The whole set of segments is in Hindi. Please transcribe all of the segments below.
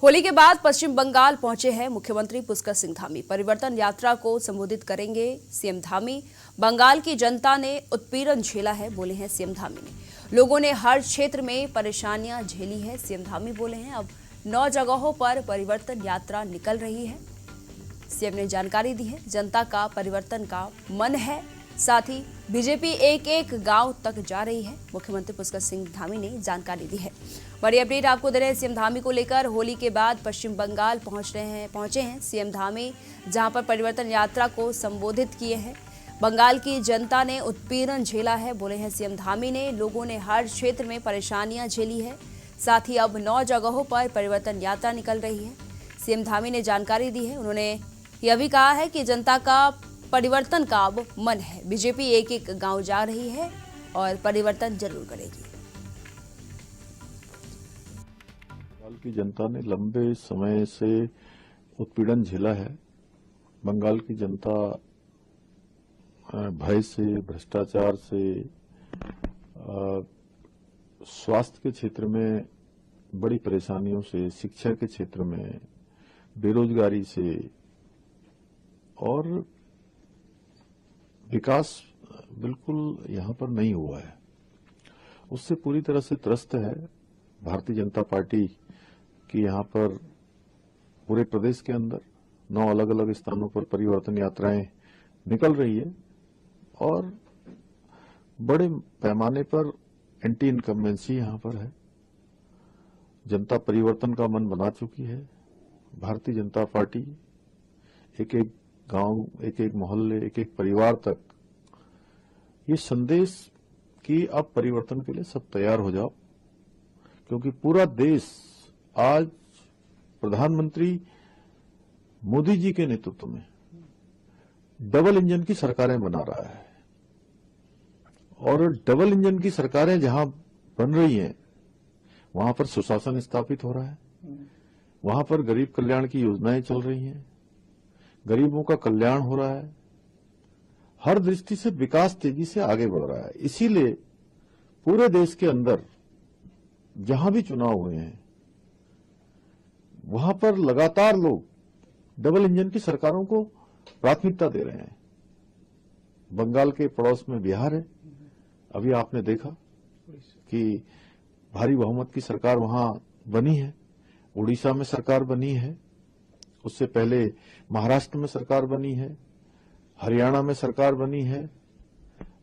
होली के बाद पश्चिम बंगाल पहुंचे हैं मुख्यमंत्री पुष्कर सिंह धामी। परिवर्तन यात्रा को संबोधित करेंगे सीएम धामी। बंगाल की जनता ने उत्पीड़न झेला है, बोले हैं सीएम धामी ने। लोगों ने हर क्षेत्र में परेशानियां झेली है, सीएम धामी बोले हैं। अब 9 जगहों पर परिवर्तन यात्रा निकल रही है। सीएम ने जानकारी दी है, जनता का परिवर्तन का मन है, साथ ही बीजेपी एक एक गांव तक जा रही है। मुख्यमंत्री पुष्कर सिंह धामी ने जानकारी दी है। बड़ी अपडेट आपको दे रहे हैं सीएम धामी को लेकर। होली के बाद पश्चिम बंगाल पहुंचे हैं सीएम धामी, जहां पर परिवर्तन यात्रा को संबोधित किए हैं। बंगाल की जनता ने उत्पीड़न झेला है, बोले हैं सीएम धामी ने। लोगों ने हर क्षेत्र में परेशानियां झेली है, साथ ही अब 9 जगहों पर परिवर्तन यात्रा निकल रही है। सीएम धामी ने जानकारी दी है। उन्होंने यह भी कहा है कि जनता का परिवर्तन का अब मन है। बीजेपी एक एक गांव जा रही है और परिवर्तन जरूर करेगी। बंगाल की जनता ने लंबे समय से उत्पीड़न झेला है। बंगाल की जनता भय से, भ्रष्टाचार से, स्वास्थ्य के क्षेत्र में बड़ी परेशानियों से, शिक्षा के क्षेत्र में बेरोजगारी से और विकास बिल्कुल यहां पर नहीं हुआ है, उससे पूरी तरह से त्रस्त है। भारतीय जनता पार्टी की यहां पर पूरे प्रदेश के अंदर 9 अलग अलग स्थानों पर परिवर्तन यात्राएं निकल रही है और बड़े पैमाने पर एंटी इनकम्बेंसी यहां पर है। जनता परिवर्तन का मन बना चुकी है। भारतीय जनता पार्टी एक एक गांव, एक एक मोहल्ले, एक एक परिवार तक ये संदेश कि अब परिवर्तन के लिए सब तैयार हो जाओ, क्योंकि पूरा देश आज प्रधानमंत्री मोदी जी के नेतृत्व में डबल इंजन की सरकारें बना रहा है और डबल इंजन की सरकारें जहां बन रही हैं वहां पर सुशासन स्थापित हो रहा है, वहां पर गरीब कल्याण की योजनाएं चल रही हैं, गरीबों का कल्याण हो रहा है, हर दृष्टि से विकास तेजी से आगे बढ़ रहा है। इसीलिए पूरे देश के अंदर जहां भी चुनाव हुए हैं वहां पर लगातार लोग डबल इंजन की सरकारों को प्राथमिकता दे रहे हैं। बंगाल के पड़ोस में बिहार है, अभी आपने देखा कि भारी बहुमत की सरकार वहां बनी है। उड़ीसा में सरकार बनी है, उससे पहले महाराष्ट्र में सरकार बनी है, हरियाणा में सरकार बनी है,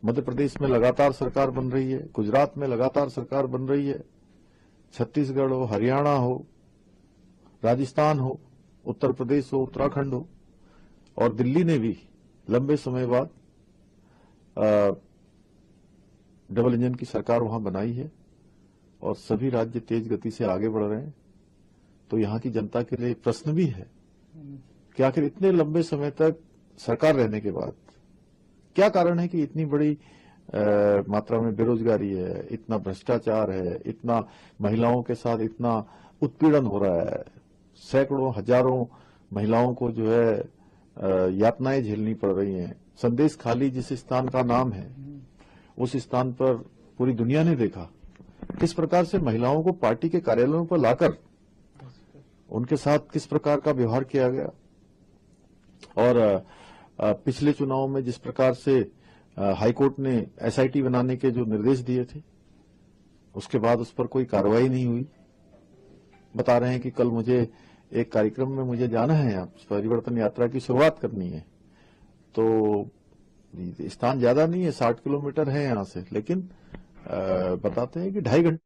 मध्य प्रदेश में लगातार सरकार बन रही है, गुजरात में लगातार सरकार बन रही है, छत्तीसगढ़ हो, हरियाणा हो, राजस्थान हो, उत्तर प्रदेश हो, उत्तराखंड हो और दिल्ली ने भी लंबे समय बाद डबल इंजन की सरकार वहां बनाई है और सभी राज्य तेज गति से आगे बढ़ रहे हैं। तो यहां की जनता के लिए प्रश्न भी है कि आखिर इतने लंबे समय तक सरकार रहने के बाद क्या कारण है कि इतनी बड़ी मात्रा में बेरोजगारी है, इतना भ्रष्टाचार है, इतना महिलाओं के साथ इतना उत्पीड़न हो रहा है, सैकड़ों हजारों महिलाओं को जो है यातनाएं झेलनी पड़ रही हैं। संदेश खाली जिस स्थान का नाम है उस स्थान पर पूरी दुनिया ने देखा किस प्रकार से महिलाओं को पार्टी के कार्यालयों पर लाकर उनके साथ किस प्रकार का व्यवहार किया गया और पिछले चुनाव में जिस प्रकार से हाईकोर्ट ने एसआईटी बनाने के जो निर्देश दिए थे उसके बाद उस पर कोई कार्रवाई नहीं हुई। बता रहे हैं कि कल मुझे एक कार्यक्रम में मुझे जाना है, यहाँ परिवर्तन यात्रा की शुरुआत करनी है, तो स्थान ज्यादा नहीं है, 60 किलोमीटर है यहाँ से, लेकिन बताते हैं कि 2.5 घंटे